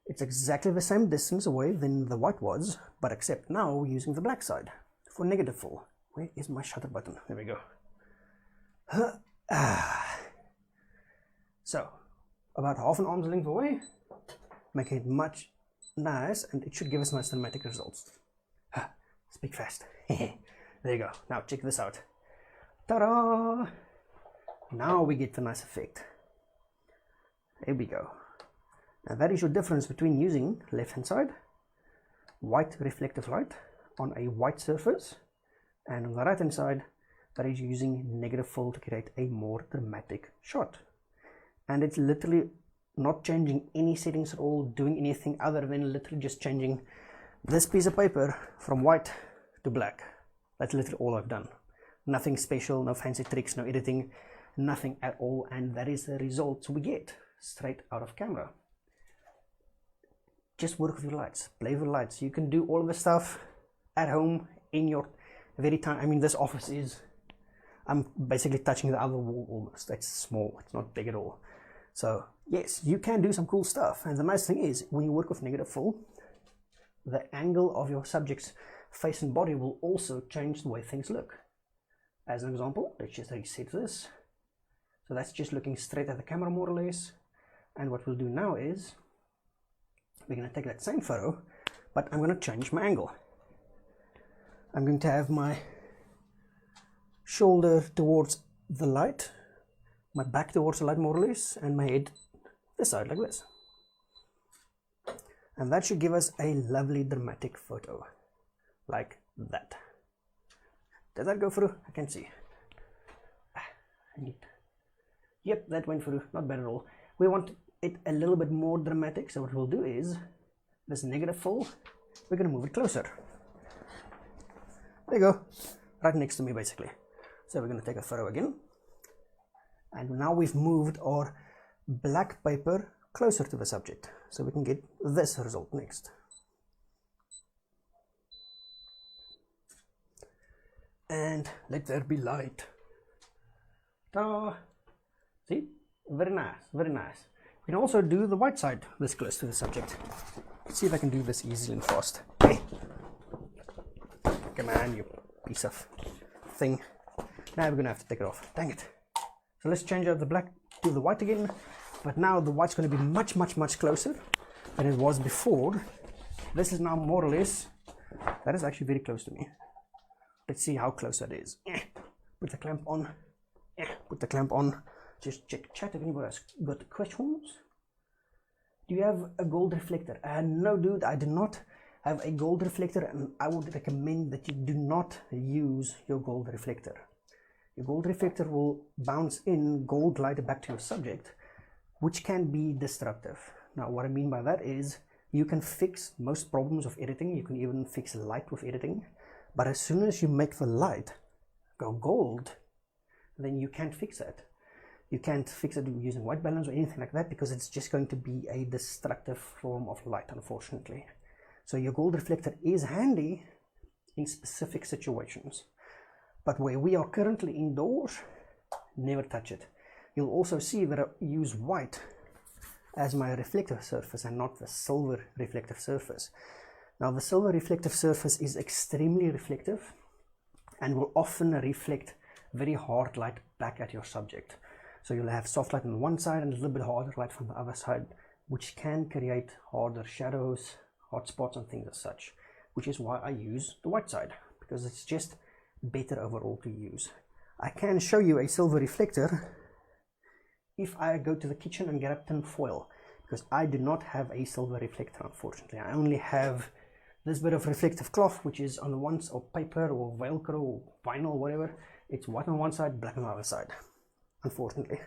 it's exactly the same distance away than the white was, but except now we're using the black side for negative fill. Where is my shutter button? There we go. So about half an arm's length away, making it much nice, and it should give us nice cinematic results. Speak fast. There you go. Now check this out. Ta-da! Now we get the nice effect. There we go. Now that is your difference between using left hand side white reflective light on a white surface, and on the right hand side that is using negative fill to create a more dramatic shot. And it's literally not changing any settings at all, doing anything other than literally just changing this piece of paper from white to black. That's literally all I've done. Nothing special, no fancy tricks, no editing, nothing at all, and that is the results we get straight out of camera. Just work with your lights, play with lights. You can do all of the stuff at home in your very time. I mean, this office is, I'm basically touching the other wall almost. It's small, it's not big at all. So yes, you can do some cool stuff. And the nice thing is, when you work with negative fill, the angle of your subject's face and body will also change the way things look. As an example, let's just reset this. So that's just looking straight at the camera more or less. And what we'll do now is we're going to take that same photo, but I'm going to change my angle. I'm going to have my shoulder towards the light, my back towards the light more or less, and my head this side like this. And that should give us a lovely dramatic photo like that. Did that go through? I can't see. Yep, that went through. Not bad at all. We want it a little bit more dramatic, so what we'll do is this negative fill, we're going to move it closer. There you go, right next to me basically. So we're going to take a photo again, and now we've moved our black paper closer to the subject, so we can get this result next. And let there be light. Ta! See? Very nice, very nice. We can also do the white side this close to the subject. Let's see if I can do this easily and fast. Hey! Come on, you piece of thing. Now we're gonna have to take it off. Dang it. So let's change out the black to the white again. But now the white's gonna be much closer than it was before. This is now more or less, that is actually very close to me. Let's see how close that is. Put the clamp on. Put the clamp on. Just check chat if anybody has got questions. Do you have a gold reflector? No dude, I do not have a gold reflector, and I would recommend that you do not use your gold reflector. Your gold reflector will bounce in gold light back to your subject, which can be destructive. Now what I mean by that is you can fix most problems of editing. You can even fix light with editing, but as soon as you make the light go gold, then you can't fix that. You can't fix it using white balance or anything like that, because it's just going to be a destructive form of light, unfortunately. So your gold reflector is handy in specific situations, but where we are currently indoors, never touch it. You'll also see that I use white as my reflective surface and not the silver reflective surface. Now the silver reflective surface is extremely reflective and will often reflect very hard light back at your subject. So you'll have soft light on one side and a little bit harder light from the other side, which can create harder shadows, hot spots and things as such, which is why I use the white side, because it's just better overall to use. I can show you a silver reflector if I go to the kitchen and get a tin foil, because I do not have a silver reflector, unfortunately. I only have this bit of reflective cloth, which is on the one side, or paper or velcro or vinyl, whatever. It's white on one side, black on the other side, unfortunately.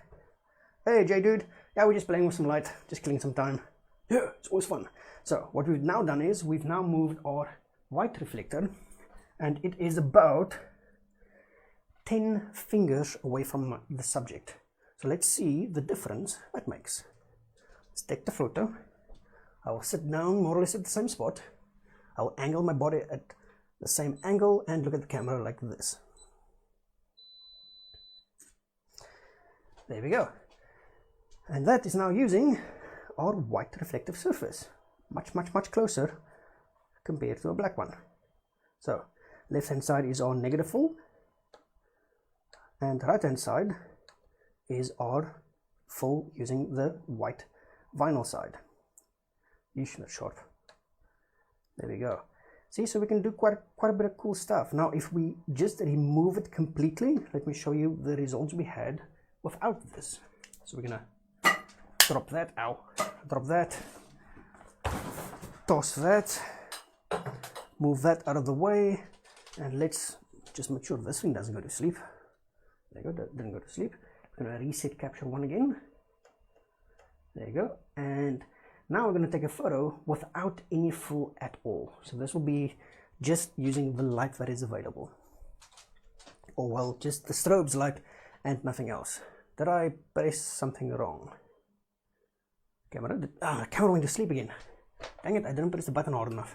Hey J dude, yeah, we're just playing with some light, just killing some time. Yeah, it's always fun. So what we've now done is we've now moved our white reflector, and it is about 10 fingers away from the subject. So let's see the difference that makes. Let's take the photo. I will sit down more or less at the same spot. I will angle my body at the same angle and look at the camera like this. There we go. And that is now using our white reflective surface. Much closer compared to a black one. So left hand side is our negative full, and right hand side is our full using the white vinyl side. Yeesh, that's sharp. There we go. See, so we can do quite a bit of cool stuff. Now if we just remove it completely, let me show you the results we had without this. So we're gonna drop that, drop that, toss that, move that out of the way, and let's just make sure this thing doesn't go to sleep. There you go, that didn't go to sleep. We're gonna reset capture one again. There you go. And now we're gonna take a photo without any full at all. So this will be just using the light that is available. Or well, just the strobe's light and nothing else. Did I press something wrong? Camera, the camera went to sleep again. Dang it, I didn't press the button hard enough.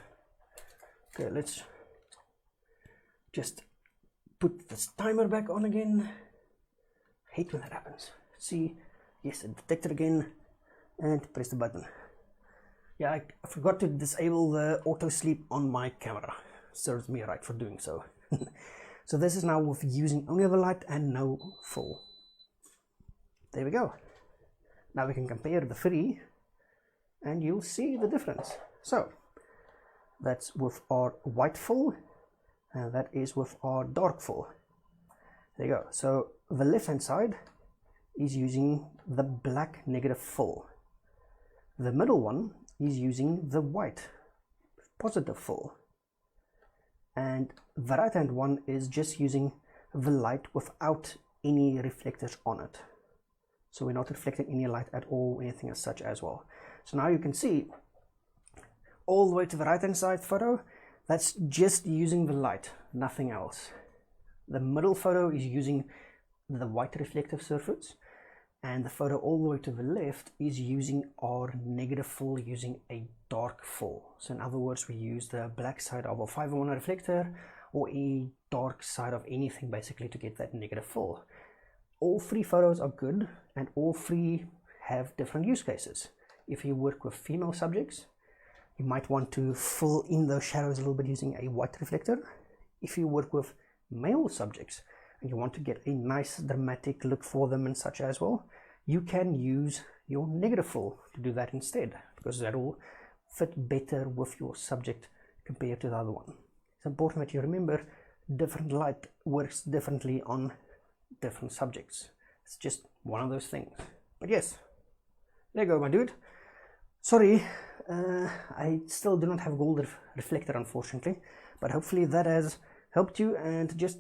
Okay, let's just put this timer back on again. Hate when that happens. See, yes, it detected again, and press the button. Yeah, I forgot to disable the auto sleep on my camera. Serves me right for doing so. So this is now with using only the light and no full. There we go. Now we can compare the three and you'll see the difference. So that's with our white full, and that is with our dark full. There you go. So the left hand side is using the black negative full. The middle one is using the white positive full. And the right hand one is just using the light without any reflectors on it. So we're not reflecting any light at all, anything as such as well. So now you can see all the way to the right hand side photo, that's just using the light, nothing else. The middle photo is using the white reflective surface, and the photo all the way to the left is using our negative full using a dark full. So in other words, we use the black side of a 501 reflector or a dark side of anything basically to get that negative full. All three photos are good and all three have different use cases. If you work with female subjects, you might want to fill in those shadows a little bit using a white reflector. If you work with male subjects and you want to get a nice dramatic look for them and such as well, you can use your negative full to do that instead, because that will fit better with your subject compared to the other one. It's important that you remember different light works differently on different subjects. It's just one of those things. But yes, there you go, my dude. Sorry, I still do not have gold reflector, unfortunately, but hopefully that has helped you and just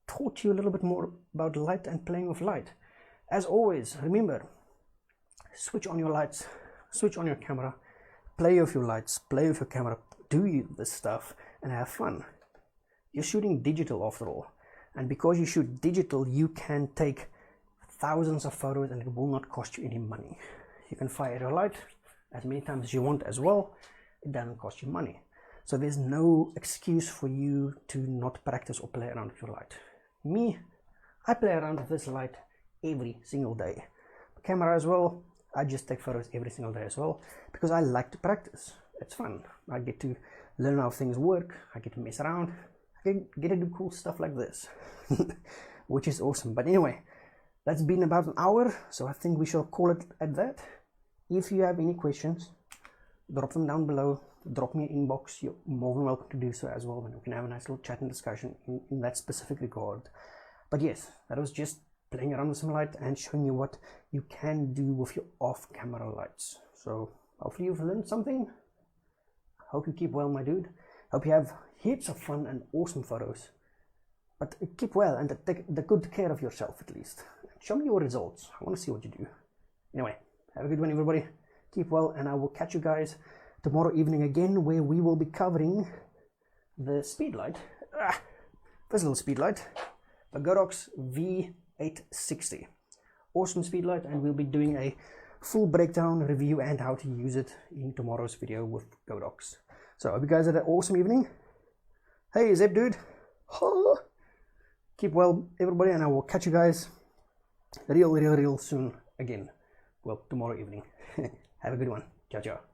taught you a little bit more about light and playing with light. As always, remember, switch on your lights, switch on your camera, play with your lights, play with your camera, do this stuff and have fun. You're shooting digital after all, and because you shoot digital, you can take thousands of photos and it will not cost you any money. You can fire your light as many times as you want as well. It doesn't cost you money. So there's no excuse for you to not practice or play around with your light. Me, I play around with this light every single day. The camera as well, I just take photos every single day as well because I like to practice. It's fun. I get to learn how things work. I get to mess around. I get to do cool stuff like this, which is awesome. But anyway, that's been about an hour, so I think we shall call it at that. If you have any questions, drop them down below. Drop me an inbox. You're more than welcome to do so as well, and we can have a nice little chat and discussion in that specific regard. But yes, that was just playing around with some light and showing you what you can do with your off-camera lights. So hopefully you've learned something. Hope you keep well, my dude. Hope you have heaps of fun and awesome photos. But keep well and take the good care of yourself at least. Show me your results. I want to see what you do. Anyway, have a good one, everybody. Keep well, and I will catch you guys tomorrow evening again, where we will be covering the Speedlight. This little Speedlight, the Godox V860. Awesome Speedlight, and we'll be doing a full breakdown, review, and how to use it in tomorrow's video with Godox. So I hope you guys had an awesome evening. Hey, Zeb dude. Keep well, everybody, and I will catch you guys real soon again. Well, tomorrow evening. Have a good one. Ciao, ciao.